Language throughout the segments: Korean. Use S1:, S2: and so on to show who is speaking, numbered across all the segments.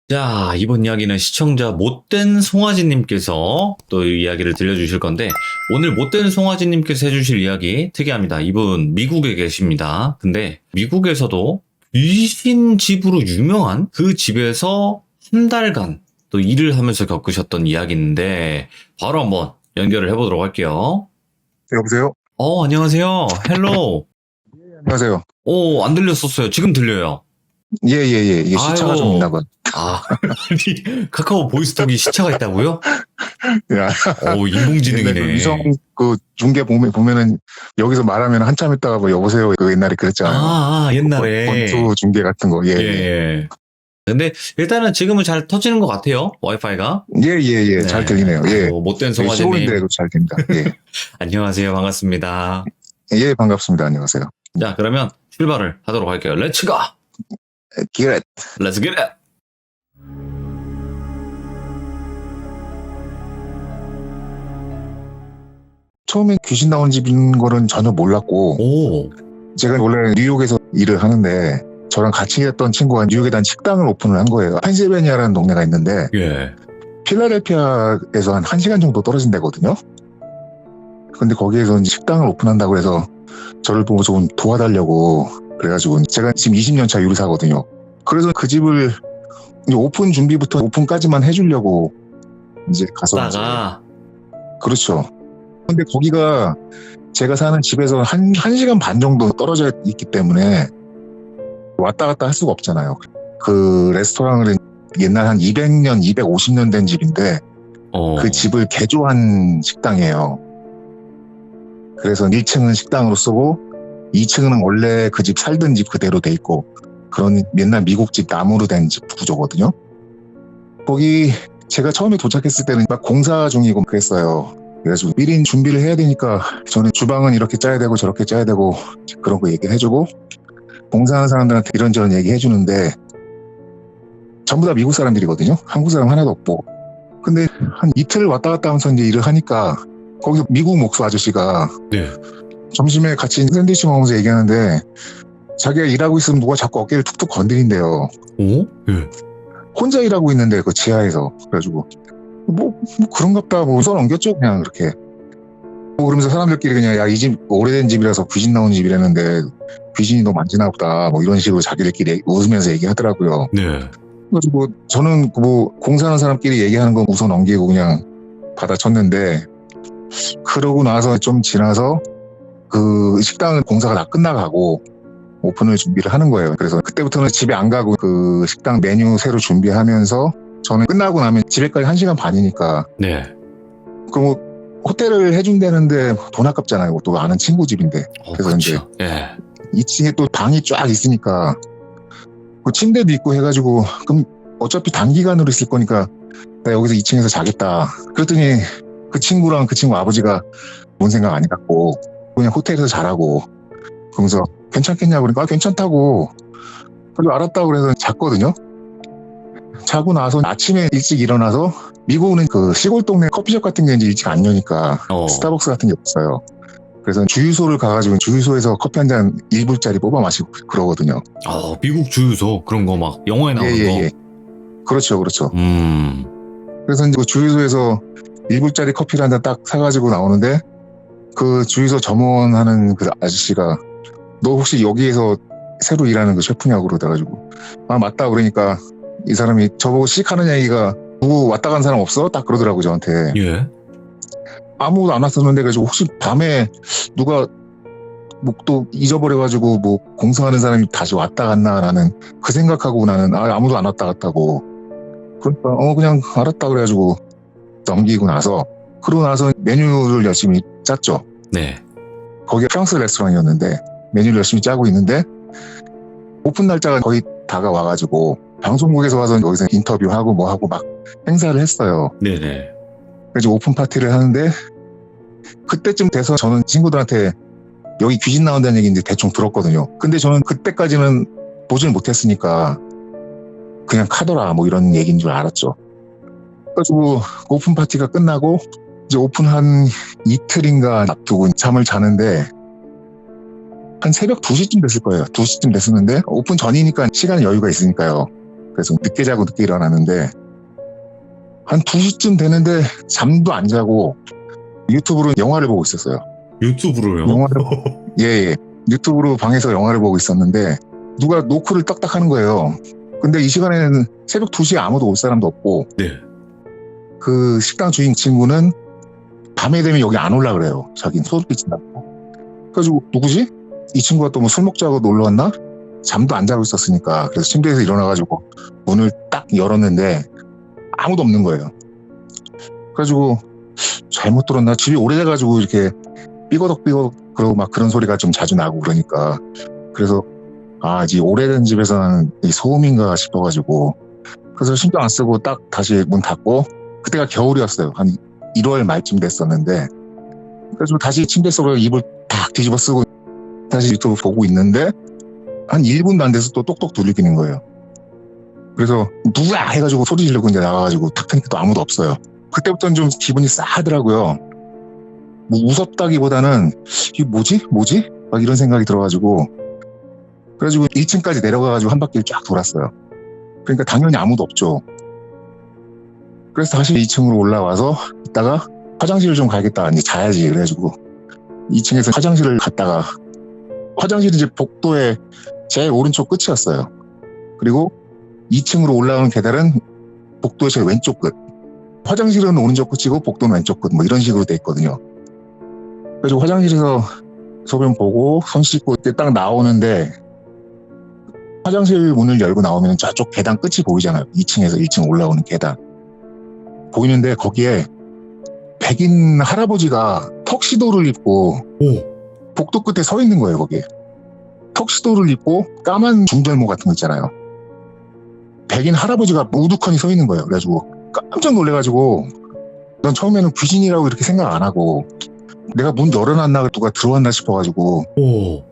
S1: 자, 이번 이야기는 시청자 못된 송아지님께서 또 이 이야기를 들려주실 건데, 오늘 못된 송아지님께서 해주실 이야기 특이합니다. 이분 미국에 계십니다. 근데 미국에서도 귀신 집으로 유명한 그 집에서 한 달간 또 일을 하면서 겪으셨던 이야기인데, 바로 한번 연결을 해보도록 할게요.
S2: 여보세요?
S1: 안녕하세요. 헬로.
S2: 안녕하세요.
S1: 안 들렸었어요. 지금 들려요.
S2: 예. 이게 시차가
S1: 아유.
S2: 좀 있나 봐.
S1: 아니, 카카오 보이스톡이 시차가 있다고요?
S2: 야, 옛날 그
S1: 인공지능이네.
S2: 위성 그 중계 보면은 여기서 말하면 한참 있다가 뭐 여보세요 그 옛날에 그랬잖아요.
S1: 옛날에.
S2: 권투 중계 같은 거. 예.
S1: 예. 근데 일단은 지금은 잘 터지는 것 같아요. 와이파이가.
S2: 예. 잘 들리네요. 예.
S1: 못된
S2: 시골인데도
S1: 송아지님.
S2: 잘 됩니다. 예.
S1: 안녕하세요. 반갑습니다.
S2: 예, 반갑습니다. 안녕하세요.
S1: 자, 그러면 출발을 하도록 할게요. 렛츠 고!
S2: 기렛.
S1: 렛츠 겟!
S2: 처음에 귀신 나온 집인 거는 전혀 몰랐고
S1: 오.
S2: 제가 원래 뉴욕에서 일을 하는데 저랑 같이 했던 친구가 뉴욕에다 식당을 오픈을 한 거예요. 펜실베니아라는 동네가 있는데
S1: 예.
S2: 필라델피아에서 한 1시간 정도 떨어진 데거든요. 근데 거기에서 이제 식당을 오픈한다고 해서 저를 보고 좀 도와달라고 그래가지고 제가 지금 20년 차 유리사거든요. 그래서 그 집을 이제 오픈 준비부터 오픈까지만 해주려고 이제 가서
S1: 다가.
S2: 그렇죠. 근데 거기가 제가 사는 집에서 한 시간 반 정도 떨어져 있기 때문에 왔다 갔다 할 수가 없잖아요. 그 레스토랑은 옛날 한 200년, 250년 된 집인데 그 집을 개조한 식당이에요. 그래서 1층은 식당으로 쓰고 2층은 원래 그 집 살던 집 그대로 돼 있고 그런 옛날 미국집 나무로 된 집 구조거든요. 거기 제가 처음에 도착했을 때는 막 공사 중이고 그랬어요. 그래서 미리 준비를 해야 되니까 저는 주방은 이렇게 짜야 되고 저렇게 짜야 되고 그런 거 얘기를 해주고 공사하는 사람들한테 이런저런 얘기 해주는데 전부 다 미국 사람들이거든요. 한국 사람 하나도 없고. 근데 한 이틀 왔다 갔다 하면서 이제 일을 하니까 거기서 미국 목수 아저씨가
S1: 네.
S2: 점심에 같이 샌드위치 먹으면서 얘기하는데 자기가 일하고 있으면 누가 자꾸 어깨를 툭툭 건드린대요.
S1: 예.
S2: 혼자 일하고 있는데 그 지하에서. 그래가지고 뭐 그런갑다 뭐 웃어 넘겼죠 그냥 그렇게. 그러면서 사람들끼리 그냥 야 이 집 오래된 집이라서 귀신 나온 집이라는데 귀신이 너무 많지나 보다 뭐 이런 식으로 자기들끼리 웃으면서 얘기하더라고요.
S1: 네.
S2: 그래가지고 저는 뭐 공사하는 사람끼리 얘기하는 거 웃어 넘기고 그냥 받아쳤는데 그러고 나서 좀 지나서 그 식당은 공사가 다 끝나가고 오픈을 준비를 하는 거예요. 그래서 그때부터는 집에 안 가고 그 식당 메뉴 새로 준비하면서 저는 끝나고 나면 집에까지 1시간 반이니까
S1: 네.
S2: 그럼 뭐 호텔을 해준다는데 돈 아깝잖아요. 또 아는 친구 집인데. 그래서
S1: 그쵸.
S2: 이제
S1: 예.
S2: 2층에 또 방이 쫙 있으니까 그 침대도 있고 해가지고 그럼 어차피 단기간으로 있을 거니까 나 여기서 2층에서 자겠다. 그랬더니 그 친구랑 그 친구 아버지가 뭔 생각 안 해갖고 그냥 호텔에서 자라고 그러면서 괜찮겠냐고 그러니까 괜찮다고 그래서 알았다고 그래서 잤거든요. 자고 나서 아침에 일찍 일어나서 미국은 그 시골 동네 커피숍 같은 게 이제 일찍 안 여니까 스타벅스 같은 게 없어요. 그래서 주유소를 가가지고 주유소에서 커피 한 잔 1불짜리 뽑아 마시고 그러거든요.
S1: 미국 주유소 그런 거 막 영화에 나오는 거.
S2: 예. 그렇죠. 그래서 이제 그 주유소에서 1불짜리 커피를 한 잔 딱 사가지고 나오는데 그 주유소 점원하는 그 아저씨가 너 혹시 여기에서 새로 일하는 그 셰프냐고 그러더라가지고 맞다 그러니까 이 사람이 저보고 시식하는 얘기가 누구 왔다 간 사람 없어? 딱 그러더라고 저한테.
S1: 예.
S2: 아무도 안 왔었는데 그래서 혹시 밤에 누가 뭐 또 잊어버려가지고 뭐 공사하는 사람이 다시 왔다 갔나라는 그 생각하고 나는 아무도 안 왔다 갔다고. 그러니까 그냥 알았다 그래가지고 넘기고 나서 그러고 나서 메뉴를 열심히 짰죠.
S1: 네.
S2: 거기가 프랑스 레스토랑이었는데 메뉴를 열심히 짜고 있는데 오픈 날짜가 거의 다가와가지고 방송국에서 와서 여기서 인터뷰하고 뭐 하고 막 행사를 했어요.
S1: 네네.
S2: 그래서 오픈 파티를 하는데 그때쯤 돼서 저는 친구들한테 여기 귀신 나온다는 얘기 이제 대충 들었거든요. 근데 저는 그때까지는 보질 못했으니까 그냥 카더라 뭐 이런 얘기인 줄 알았죠. 그래가지고 오픈 파티가 끝나고 이제 오픈 한 이틀인가 앞두고 잠을 자는데 한 새벽 2시쯤 됐을 거예요. 2시쯤 됐었는데 오픈 전이니까 시간 여유가 있으니까요. 그래서 늦게 자고 늦게 일어났는데 한 2시쯤 되는데 잠도 안 자고 유튜브로 영화를 보고 있었어요.
S1: 유튜브로요?
S2: 예. 유튜브로 방에서 영화를 보고 있었는데 누가 노크를 딱딱 하는 거예요. 근데 이 시간에는 새벽 2시에 아무도 올 사람도 없고
S1: 네.
S2: 그 식당 주인 친구는 밤에 되면 여기 안 올라 그래요. 자기는 소름끼치 나고. 그래가지고 누구지? 이 친구가 또 뭐 술 먹자고 놀러 왔나? 잠도 안 자고 있었으니까. 그래서 침대에서 일어나가지고 문을 딱 열었는데 아무도 없는 거예요. 그래가지고 잘못 들었나? 집이 오래돼가지고 이렇게 삐거덕 그러고 막 그런 소리가 좀 자주 나고 그러니까. 그래서 이제 오래된 집에서 나는 이 소음인가 싶어가지고 그래서 신경 안 쓰고 딱 다시 문 닫고 그때가 겨울이었어요. 한 1월 말쯤 됐었는데 그래서 다시 침대 속으로 이불 딱 뒤집어 쓰고 다시 유튜브 보고 있는데 한 1분도 안 돼서 또 똑똑 울리는 거예요. 그래서 누구야 해가지고 소리 지르고 이제 나가가지고 탁 하니까 또 아무도 없어요. 그때부터는 좀 기분이 싸하더라고요. 뭐 무섭다기보다는 이게 뭐지? 막 이런 생각이 들어가지고 그래가지고 1층까지 내려가가지고 한 바퀴를 쫙 돌았어요. 그러니까 당연히 아무도 없죠. 그래서 다시 2층으로 올라와서 있다가 화장실을 좀 가야겠다. 이제 자야지. 그래가지고 2층에서 화장실을 갔다가 화장실이 이제 복도의 제일 오른쪽 끝이었어요. 그리고 2층으로 올라오는 계단은 복도의 제일 왼쪽 끝. 화장실은 오른쪽 끝이고 복도는 왼쪽 끝. 뭐 이런 식으로 돼 있거든요. 그래서 화장실에서 소변 보고 손 씻고 이렇게 딱 나오는데 화장실 문을 열고 나오면 저쪽 계단 끝이 보이잖아요. 2층에서 1층 올라오는 계단. 보이는데 거기에 백인 할아버지가 턱시도를 입고 복도 끝에 서 있는 거예요. 거기에. 턱시도를 입고 까만 중절모 같은 거 있잖아요. 백인 할아버지가 우두커니 서 있는 거예요. 그래가지고 깜짝 놀래가지고 난 처음에는 귀신이라고 이렇게 생각 안 하고 내가 문 열어놨나 누가 들어왔나 싶어가지고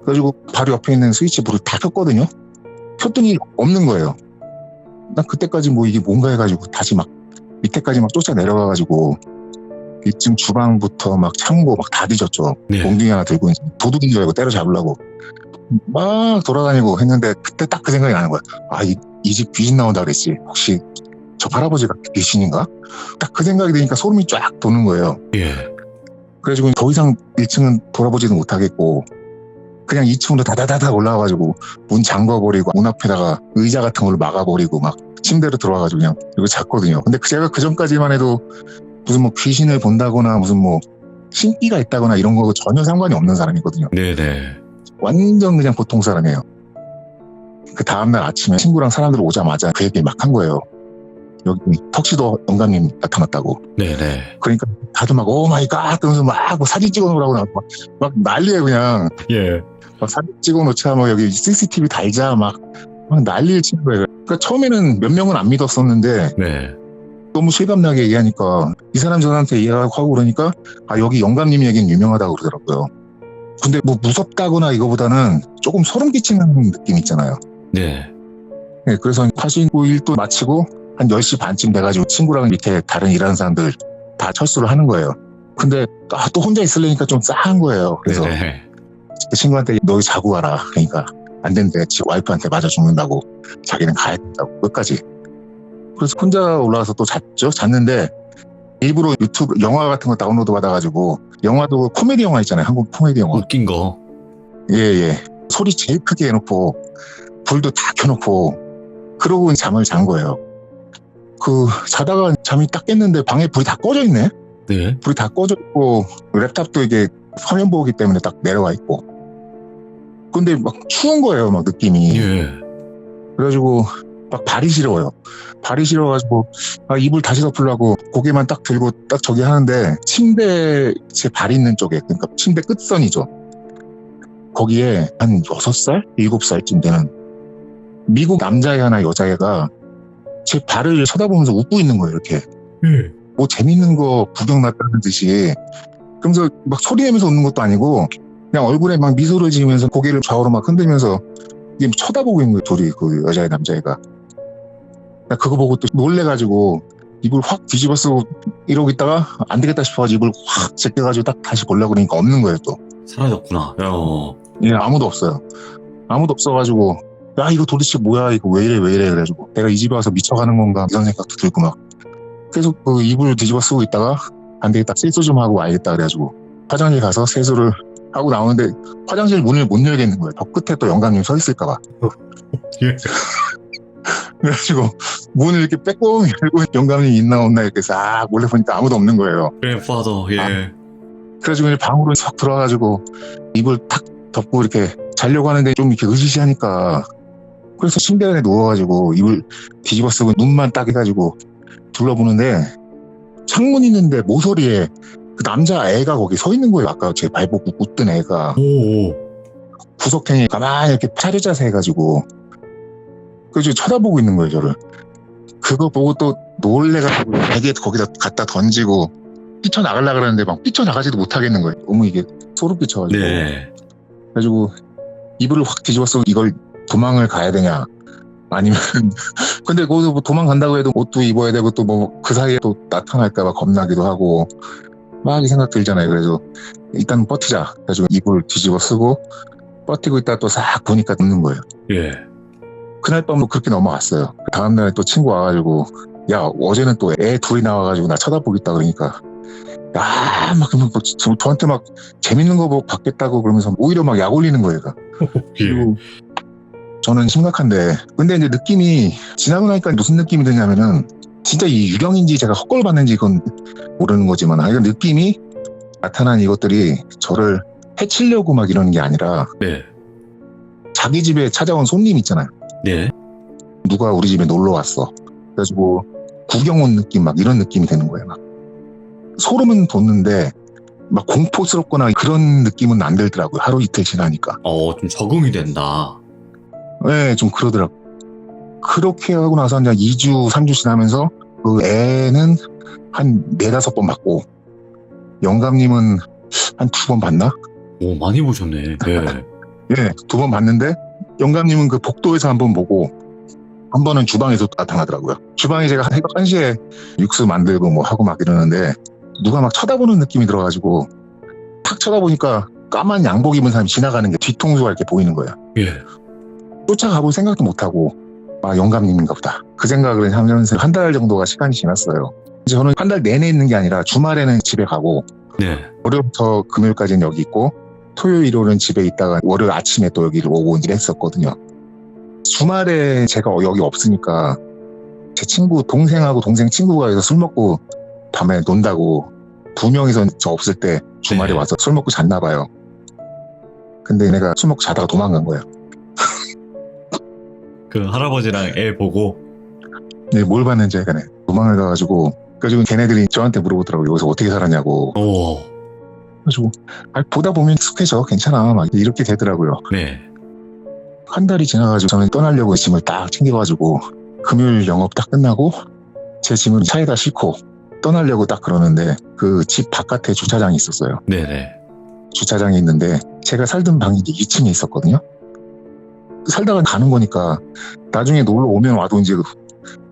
S2: 그래가지고 바로 옆에 있는 스위치 불을 다 켰거든요. 켰더니 없는 거예요. 난 그때까지 뭐 이게 뭔가 해가지고 다시 막 밑에까지 막 쫓아 내려가가지고 1층 주방부터 막 창고 막 다 뒤졌죠.
S1: 네.
S2: 몽둥이 하나 들고 도둑인 줄 알고 때려잡으려고 막 돌아다니고 했는데 그때 딱 그 생각이 나는 거야. 이 집 귀신 나온다 그랬지. 혹시 저 할아버지가 귀신인가? 딱 그 생각이 드니까 소름이 쫙 도는 거예요.
S1: 예.
S2: 그래가지고 더 이상 1층은 돌아보지도 못하겠고 그냥 2층으로 다다다다 올라와가지고 문 잠궈버리고 문 앞에다가 의자 같은 걸로 막아버리고 막 침대로 들어와가지고 그냥 이거 잤거든요. 근데 제가 그 전까지만 해도 무슨 뭐 귀신을 본다거나 무슨 뭐 신기가 있다거나 이런 거 전혀 상관이 없는 사람이거든요.
S1: 네네.
S2: 완전 그냥 보통 사람이에요. 그 다음날 아침에 친구랑 사람들 오자마자 그 얘기 막 한 거예요. 여기 턱시도 영감님 나타났다고.
S1: 네네.
S2: 그러니까 다들 막 오 마이 갓 그러면서 막 사진 찍어놓으라고 막 난리예요 그냥.
S1: 예.
S2: 막 사진 찍어놓자 뭐 여기 CCTV 달자 막 난리를 치는 거예요. 그러니까 처음에는 몇 명은 안 믿었었는데
S1: 네.
S2: 너무 실감나게 얘기하니까 이 사람 저한테 이해하고 그러니까 여기 영감님 얘기는 유명하다고 그러더라고요. 근데 뭐 무섭다거나 이거보다는 조금 소름 끼치는 느낌 있잖아요.
S1: 네.
S2: 네, 그래서 파신고 일도 마치고 한 10시 반쯤 돼가지고 친구랑 밑에 다른 일하는 사람들 다 철수를 하는 거예요. 근데 또 혼자 있으려니까 좀 싸한 거예요. 그래서
S1: 네네.
S2: 그 친구한테 너 자고 와라. 그러니까 안 된대. 지 와이프한테 맞아 죽는다고. 자기는 가야 된다고. 끝까지. 그래서 혼자 올라가서 또 잤는데 일부러 유튜브 영화 같은 거 다운로드 받아가지고 영화도 코미디 영화 있잖아요. 한국 코미디 영화.
S1: 웃긴 거.
S2: 예. 소리 제일 크게 해놓고 불도 다 켜놓고 그러고 잠을 잔 거예요. 자다가 잠이 딱 깼는데 방에 불이 다 꺼져 있네.
S1: 네.
S2: 불이 다 꺼져 있고 랩탑도 이게 화면 보기 때문에 딱 내려와 있고. 근데 막 추운 거예요, 막 느낌이.
S1: 예.
S2: 그래가지고 막 발이 시려워요. 발이 시려가지고 이불 다시 덮으려고 고개만 딱 들고 딱 저기 하는데 침대 제 발 있는 쪽에 그러니까 침대 끝선이죠. 거기에 한 6살? 7살쯤 되는 미국 남자애 하나 여자애가 제 발을 쳐다보면서 웃고 있는 거예요, 이렇게. 뭐 재밌는 거 구경 났다는 듯이. 그러면서 막 소리 내면서 웃는 것도 아니고 그냥 얼굴에 막 미소를 지으면서 고개를 좌우로 막 흔들면서 이게 쳐다보고 있는 거예요, 둘이, 그 여자애 남자애가. 나 그거 보고 또 놀래가지고 이불 확 뒤집어 쓰고 이러고 있다가 안 되겠다 싶어가지고 이불 확 제껴가지고 딱 다시 보려고 그러니까 없는 거예요, 또.
S1: 사라졌구나.
S2: 예, 아무도 없어요. 아무도 없어가지고 야, 이거 도대체 뭐야, 이거 왜 이래, 왜 이래. 그래가지고, 내가 이 집에 와서 미쳐가는 건가, 이런 생각도 들고 막. 계속 그 이불 뒤집어 쓰고 있다가, 안 되겠다, 세수 좀 하고 와야겠다. 그래가지고, 화장실 가서 세수를 하고 나오는데, 화장실 문을 못 열겠는 거예요. 저 끝에 또 영감님 서 있을까봐.
S1: 예.
S2: 그래가지고, 문을 이렇게 빼꼼 열고, 영감님 있나 없나 이렇게 싹 몰래 보니까 아무도 없는 거예요.
S1: 그래파더, 예.
S2: 그래가지고 이제 방으로 싹 들어가가지고, 이불 탁 덮고 이렇게 자려고 하는데 좀 이렇게 으시시하니까, 그래서 침대에 누워가지고 이불 뒤집어 쓰고 눈만 딱 해가지고 둘러보는데 창문 있는데 모서리에 그 남자 애가 거기 서 있는 거예요. 아까 제 발목 웃던 애가
S1: 오.
S2: 구석탱이 가만히 이렇게 차려 자세 해가지고 그래서 쳐다보고 있는 거예요, 저를. 그거 보고 또 놀래가지고 베개 거기다 갖다 던지고 뛰쳐나가려고 그러는데 막 뛰쳐나가지도 못하겠는 거예요. 너무 이게 소름 끼쳐가지고.
S1: 네.
S2: 그래가지고 이불을 확 뒤집어 쓰고 이걸 도망을 가야 되냐 아니면 근데 거기서 뭐 도망간다고 해도 옷도 입어야 되고 또 뭐 그 사이에 또 나타날까봐 겁나기도 하고 막 이 생각 들잖아요. 그래서 일단 버티자. 그래가지고 이불 뒤집어 쓰고 버티고 있다 또 싹 보니까 눕는 거예요.
S1: 예.
S2: 그날 밤도 그렇게 넘어갔어요. 다음날에 또 친구 와가지고 야 어제는 또 애 둘이 나와가지고 나 쳐다보겠다 그러니까 야막 저한테 막 재밌는 거 보고 받겠다고 그러면서 오히려 막 약 올리는 거예요. 얘가. 그리고 저는 심각한데 근데 이제 느낌이 지나고 나니까 무슨 느낌이 드냐면은 진짜 이 유령인지 제가 헛걸 봤는지 그건 모르는 거지만 이런 느낌이 나타난 이것들이 저를 해치려고 막 이러는 게 아니라
S1: 네.
S2: 자기 집에 찾아온 손님 있잖아요.
S1: 네.
S2: 누가 우리 집에 놀러 왔어. 그래가지고 구경 온 느낌 막 이런 느낌이 되는 거예요. 막 소름은 돋는데 막 공포스럽거나 그런 느낌은 안 들더라고요. 하루 이틀 지나니까.
S1: 좀 적응이 된다.
S2: 네, 좀 그러더라고. 그렇게 하고 나서 이제 2주, 3주 지나면서 그 애는 한 4-5번 봤고, 영감님은 한 2번 봤나?
S1: 오, 많이 보셨네. 예.
S2: 예, 2번 봤는데, 영감님은 그 복도에서 한 번 보고, 한 번은 주방에서 나타나더라고요. 주방에 제가 새벽 1시에 육수 만들고 뭐 하고 막 이러는데, 누가 막 쳐다보는 느낌이 들어가지고, 탁 쳐다보니까 까만 양복 입은 사람이 지나가는 게 뒤통수가 이렇게 보이는 거예요.
S1: 예.
S2: 쫓아가볼 생각도 못하고 영감님인가 보다 그 생각을 하면서 한 달 정도가 시간이 지났어요. 이제 저는 한 달 내내 있는 게 아니라 주말에는 집에 가고
S1: 네.
S2: 월요일부터 금요일까지는 여기 있고 토요일 일요일은 집에 있다가 월요일 아침에 또 여기를 오고 이랬었거든요. 주말에 제가 여기 없으니까 제 친구 동생하고 동생 친구가 여기서 술 먹고 밤에 논다고 2명이서 저 없을 때 주말에
S1: 네.
S2: 와서 술 먹고 잤나 봐요. 근데 내가 술 먹고 자다가 도망간 거예요.
S1: 그 할아버지랑 애 보고.
S2: 네, 뭘 봤는지 약간 도망을 가가지고 그래가지고 걔네들이 저한테 물어보더라고요. 여기서 어떻게 살았냐고.
S1: 오.
S2: 그래가지고 보다 보면 익숙해져 괜찮아 막 이렇게 되더라고요.
S1: 네.
S2: 한 달이 지나가지고 저는 떠나려고 짐을 딱 챙겨가지고 금요일 영업 딱 끝나고 제 짐을 차에다 싣고 떠나려고 딱 그러는데 그 집 바깥에 주차장이 있었어요.
S1: 네네.
S2: 주차장이 있는데 제가 살던 방이 2층에 있었거든요. 살다가 가는 거니까 나중에 놀러 오면 와도 이제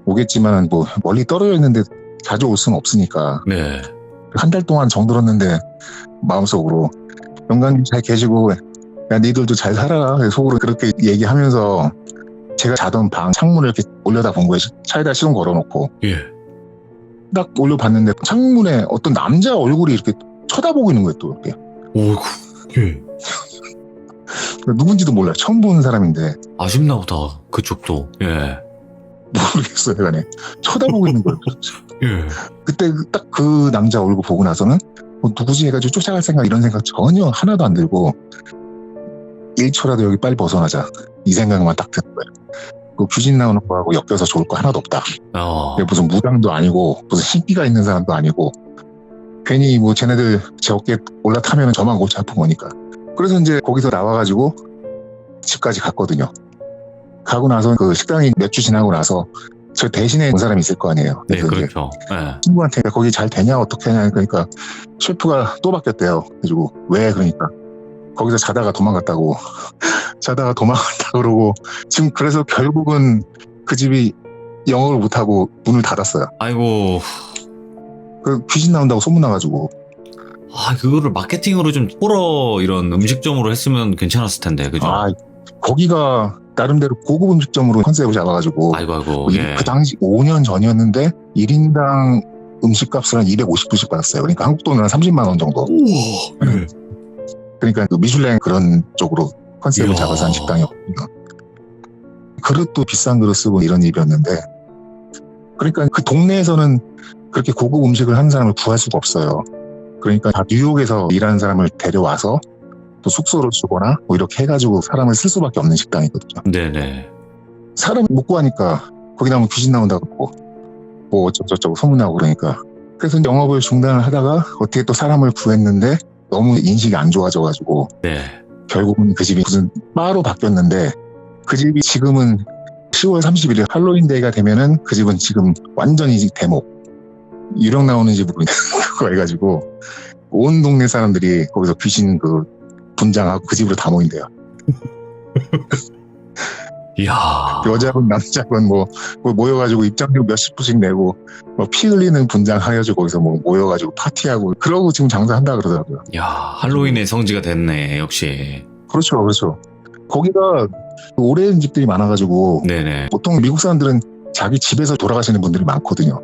S2: 오겠지만 뭐 멀리 떨어져 있는데 자주 올 수는 없으니까
S1: 네.
S2: 한 달 동안 정들었는데 마음속으로 영감님 잘 계시고 야 니들도 잘 살아 속으로 그렇게 얘기하면서 제가 자던 방 창문을 이렇게 올려다 본 거예요. 차에다 시동 걸어놓고
S1: 예.
S2: 딱 올려봤는데 창문에 어떤 남자 얼굴이 이렇게 쳐다보고 있는 거예요. 또 이렇게
S1: 오이구. 예.
S2: 누군지도 몰라요. 처음 보는 사람인데
S1: 아쉽나 보다. 그쪽도. 예.
S2: 모르겠어요. 그냥 쳐다보고 있는 거예요.
S1: 예.
S2: 그때 딱 그 남자 얼굴 보고 나서는 누구지 해가지고 쫓아갈 생각 이런 생각 전혀 하나도 안 들고 1초라도 여기 빨리 벗어나자 이 생각만 딱 드는 거예요. 그 귀신 나오는 거하고 엮여서 좋을 거 하나도 없다. 무슨 무당도 아니고 무슨 신기가 있는 사람도 아니고 괜히 뭐 쟤네들 제 어깨에 올라타면 저만 골치 아픈 거니까. 그래서 이제 거기서 나와가지고 집까지 갔거든요. 가고 나서 그 식당이 몇 주 지나고 나서 저 대신에 온 사람이 있을 거 아니에요.
S1: 네,
S2: 그래서 이제
S1: 그렇죠. 예.
S2: 친구한테 거기 잘 되냐 어떻게 하냐 그러니까 셰프가 또 바뀌었대요. 그래가지고 왜 그러니까 거기서 자다가 도망갔다고 자다가 도망갔다 그러고 지금 그래서 결국은 그 집이 영업을 못하고 문을 닫았어요.
S1: 아이고.
S2: 그 귀신 나온다고 소문 나가지고
S1: 그거를 마케팅으로 좀 호러 이런 음식점으로 했으면 괜찮았을 텐데, 그죠?
S2: 거기가 나름대로 고급 음식점으로 컨셉을 잡아가지고
S1: 아이고, 예.
S2: 그 당시 5년 전이었는데 1인당 음식값을 한 250불씩 받았어요. 그러니까 한국 돈으로 한 30만 원 정도.
S1: 우와. 예.
S2: 그러니까 그 미슐랭 그런 쪽으로 컨셉을
S1: 이야.
S2: 잡아서 한 식당이었거든요. 그릇도 비싼 그릇 쓰고 이런 집이었는데, 그러니까 그 동네에서는 그렇게 고급 음식을 하는 사람을 구할 수가 없어요. 그러니까 다 뉴욕에서 일하는 사람을 데려와서 또 숙소를 주거나 뭐 이렇게 해가지고 사람을 쓸 수밖에 없는 식당이거든요.
S1: 네네.
S2: 사람 못 구하니까 거기 나오면 귀신 나온다고 그러고 뭐 어쩌고저쩌고 소문나고 그러니까, 그래서 영업을 중단을 하다가 어떻게 또 사람을 구했는데 너무 인식이 안 좋아져가지고
S1: 네.
S2: 결국은 그 집이 무슨 바로 바뀌었는데, 그 집이 지금은 10월 31일 할로윈데이가 되면은 그 집은 지금 완전히 대목, 유령 나오는 집으로 그거 해가지고 온 동네 사람들이 거기서 귀신 그 분장하고 그 집으로 다 모인대요.
S1: 이야.
S2: 여자분 남자분 뭐 모여가지고 입장료 몇십 불씩 내고 뭐 피 흘리는 분장 하여가지고 거기서 뭐 모여가지고 파티하고 그러고 지금 장사한다 그러더라고요.
S1: 야, 할로윈의 성지가 됐네, 역시.
S2: 그렇죠, 그렇죠. 거기가 오래된 집들이 많아가지고
S1: 네네.
S2: 보통 미국 사람들은 자기 집에서 돌아가시는 분들이 많거든요.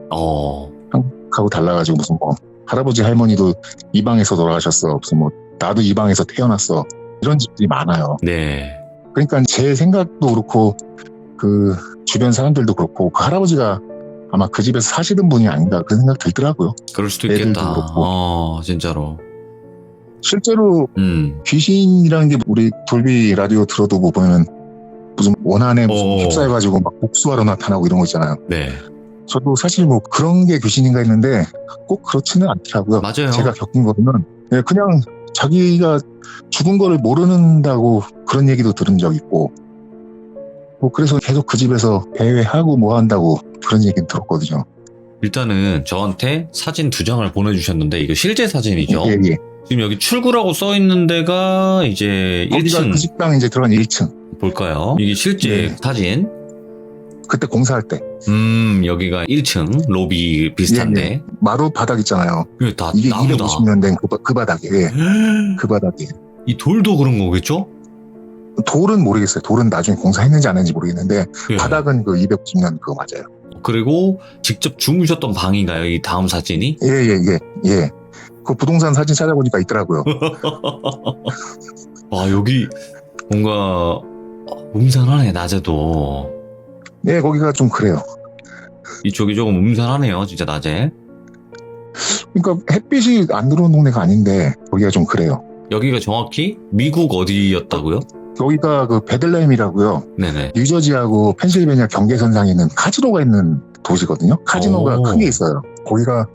S2: 한국하고 달라가지고 무슨 뭐 할아버지 할머니도 이 방에서 돌아가셨어, 무슨 뭐 나도 이 방에서 태어났어, 이런 집들이 많아요.
S1: 네.
S2: 그러니까 제 생각도 그렇고 그 주변 사람들도 그렇고 그 할아버지가 아마 그 집에서 사시던 분이 아닌가 그런 생각 들더라고요.
S1: 그럴 수도
S2: 애들도
S1: 있겠다.
S2: 그렇고.
S1: 진짜로.
S2: 실제로 귀신이라는 게 우리 돌비 라디오 들어도 뭐 보면 무슨 원한에 무슨 휩싸여가지고 막 복수하러 나타나고 이런 거 있잖아요.
S1: 네.
S2: 저도 사실 뭐 그런 게 귀신인가 했는데 꼭 그렇지는 않더라고요.
S1: 맞아요.
S2: 제가 겪은 거는 그냥 자기가 죽은 거를 모르는다고 그런 얘기도 들은 적 있고, 뭐 그래서 계속 그 집에서 대회하고 뭐 한다고 그런 얘기는 들었거든요.
S1: 일단은 저한테 사진 2장을 보내주셨는데 이거 실제 사진이죠?
S2: 예, 예.
S1: 지금 여기 출구라고 써 있는 데가 이제
S2: 거기가
S1: 1층
S2: 그 식당 이제 들어간 1층.
S1: 볼까요? 이게 실제
S2: 네.
S1: 사진.
S2: 그때 공사할 때.
S1: 여기가 1층 로비 비슷한데.
S2: 예, 예. 마루 바닥 있잖아요.
S1: 다
S2: 이게
S1: 나무다.
S2: 250년 된 그 바닥에. 예. 그 바닥에.
S1: 이 돌도 그런 거겠죠?
S2: 돌은 모르겠어요. 돌은 나중에 공사했는지 안 했는지 모르겠는데
S1: 예.
S2: 바닥은 그 250년 그거 맞아요.
S1: 그리고 직접 주무셨던 방인가요? 이 다음 사진이?
S2: 예. 그 부동산 사진 찾아보니까 있더라고요.
S1: 여기 뭔가 음산하네, 낮에도.
S2: 네, 거기가 좀 그래요.
S1: 이쪽이 조금 음산하네요, 진짜 낮에.
S2: 그러니까 햇빛이 안 들어오는 동네가 아닌데 거기가 좀 그래요.
S1: 여기가 정확히 미국 어디였다고요?
S2: 여기가 그 베들레헴이라고요.
S1: 네네.
S2: 뉴저지하고 펜실베니아 경계선상에 있는 카지노가 있는 도시거든요. 카지노가
S1: 오.
S2: 크게 있어요. 거기가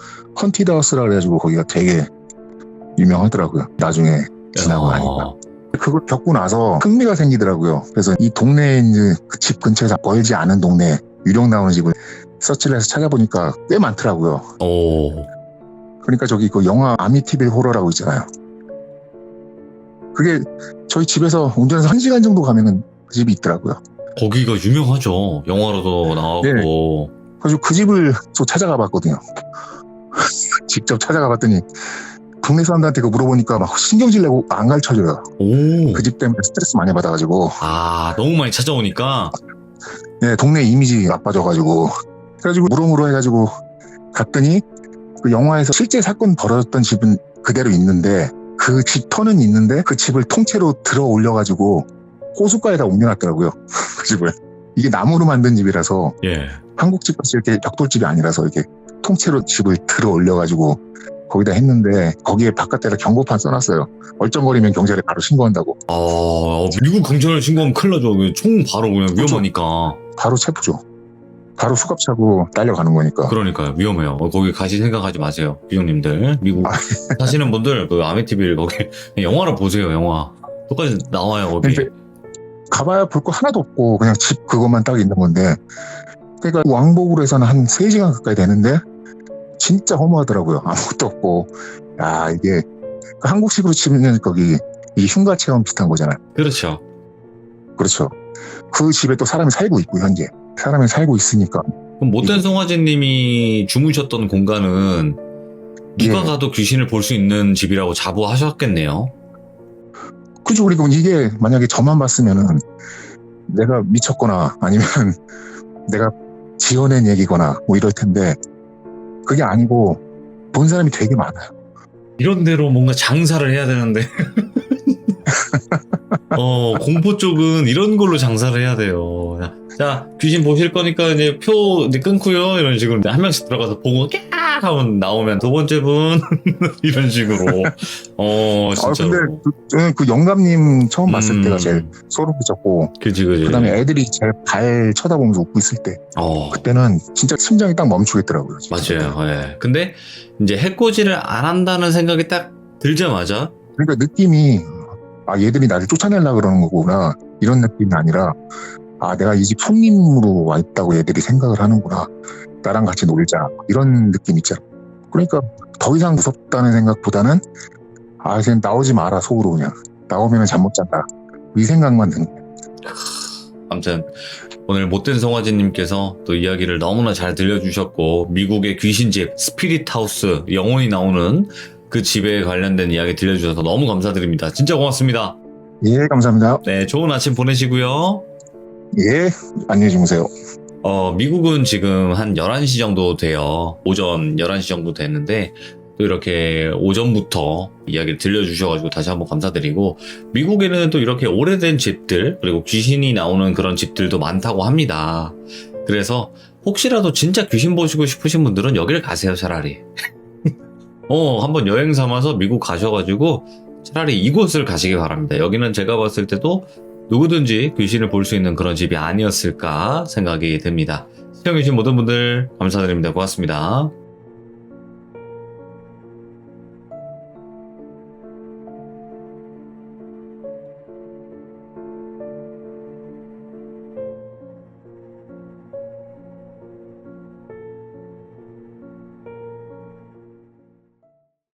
S2: 헌티드하우스라 그래가지고 거기가 되게 유명하더라고요. 나중에 지나고 나니까. 그걸 겪고 나서 흥미가 생기더라고요. 그래서 이 동네에 이제 그 집 근처에서 멀지 않은 동네 유령 나오는 집을 서치를 해서 찾아보니까 꽤 많더라고요.
S1: 오.
S2: 그러니까 저기 그 영화 아미티빌 호러라고 있잖아요. 그게 저희 집에서 운전해서 1시간 정도 가면은 그 집이 있더라고요.
S1: 거기가 유명하죠. 영화로도 나왔고.
S2: 그래서 그 집을 또 찾아가 봤거든요. 직접 찾아가 봤더니 동네 사람들한테 그거 물어보니까 막 신경질 내고 안 가르쳐줘요.
S1: 오.
S2: 그 집 때문에 스트레스 많이 받아가지고.
S1: 너무 많이 찾아오니까.
S2: 네, 동네 이미지 나빠져가지고. 그래가지고 물어물어 해가지고 갔더니 그 영화에서 실제 사건 벌어졌던 집은 그대로 있는데 그 집터는 있는데 그 집을 통째로 들어 올려가지고 호숫가에다 옮겨놨더라고요. 그 집을. 이게 나무로 만든 집이라서
S1: 예.
S2: 한국 집같이 이렇게 벽돌집이 아니라서 이렇게 통째로 집을 들어 올려가지고 거기다 했는데 거기에 바깥에다 경고판 써놨어요. 얼쩡거리면 경찰에 바로 신고한다고.
S1: 미국 경찰에 신고하면 큰일 나죠. 총 바로 그냥
S2: 그렇죠.
S1: 위험하니까.
S2: 바로 체포죠. 바로 수갑 차고 딸려가는 거니까.
S1: 그러니까요. 위험해요. 거기 가실 생각하지 마세요. 비용님들. 미국 사시는 분들 그 아미티빌 거기 영화를 보세요. 영화. 똑같이 나와요. 거기.
S2: 근데 가봐야 볼 거 하나도 없고 그냥 집 그것만 딱 있는 건데, 그러니까 왕복으로 해서는 한 3시간 가까이 되는데 진짜 허무하더라고요. 아무것도 없고. 이게 한국식으로 치면 거기 이 흉가 체험 비슷한 거잖아요.
S1: 그렇죠.
S2: 그렇죠. 그 집에 또 사람이 살고 있고 현재 사람이 살고 있으니까.
S1: 그럼 못된 송아지님이 주무셨던 공간은 누가
S2: 예.
S1: 가도 귀신을 볼 수 있는 집이라고 자부하셨겠네요.
S2: 그죠. 그리고 이게 만약에 저만 봤으면은 내가 미쳤거나 아니면 내가 지어낸 얘기거나 뭐 이럴 텐데 그게 아니고 본 사람이 되게 많아요.
S1: 이런 데로 뭔가 장사를 해야 되는데. 공포 쪽은 이런 걸로 장사를 해야 돼요. 자, 귀신 보실 거니까 이제 표 이제 끊고요. 이런 식으로 한 명씩 들어가서 보고 깨악 하면 나오면 두 번째 분 이런 식으로. 진짜로.
S2: 근데 저는 그 영감님 처음 봤을 때가 제일
S1: 음.
S2: 소름 끼쳤고
S1: 그지.
S2: 그다음에 애들이 제일 발 쳐다보면서 웃고 있을 때 그때는 진짜 심장이 딱 멈추겠더라고요. 진짜.
S1: 맞아요. 예. 근데 이제 해코지를 안 한다는 생각이 딱 들자마자
S2: 그러니까 느낌이 얘들이 나를 쫓아내려고 그러는 거구나 이런 느낌이 아니라 내가 이 집 손님으로 와 있다고 얘들이 생각을 하는구나. 나랑 같이 놀자. 이런 느낌 있잖아. 그러니까 더 이상 무섭다는 생각보다는 그냥 나오지 마라 속으로 그냥. 나오면 잠 못 잔다. 이 생각만 드는 거야.
S1: 아무튼 오늘 못된 송아지님께서 또 이야기를 너무나 잘 들려주셨고 미국의 귀신집 스피릿하우스 영혼이 나오는 그 집에 관련된 이야기 들려주셔서 너무 감사드립니다. 진짜 고맙습니다.
S2: 예, 감사합니다.
S1: 네, 좋은 아침 보내시고요.
S2: 예, 안녕히 주무세요.
S1: 미국은 지금 한 11시 정도 돼요. 오전 11시 정도 됐는데 또 이렇게 오전부터 이야기를 들려주셔가지고 다시 한번 감사드리고 미국에는 또 이렇게 오래된 집들 그리고 귀신이 나오는 그런 집들도 많다고 합니다. 그래서 혹시라도 진짜 귀신 보시고 싶으신 분들은 여기를 가세요 차라리. 한번 여행 삼아서 미국 가셔가지고 차라리 이곳을 가시기 바랍니다. 여기는 제가 봤을 때도 누구든지 귀신을 볼 수 있는 그런 집이 아니었을까 생각이 듭니다. 시청해주신 모든 분들 감사드립니다. 고맙습니다.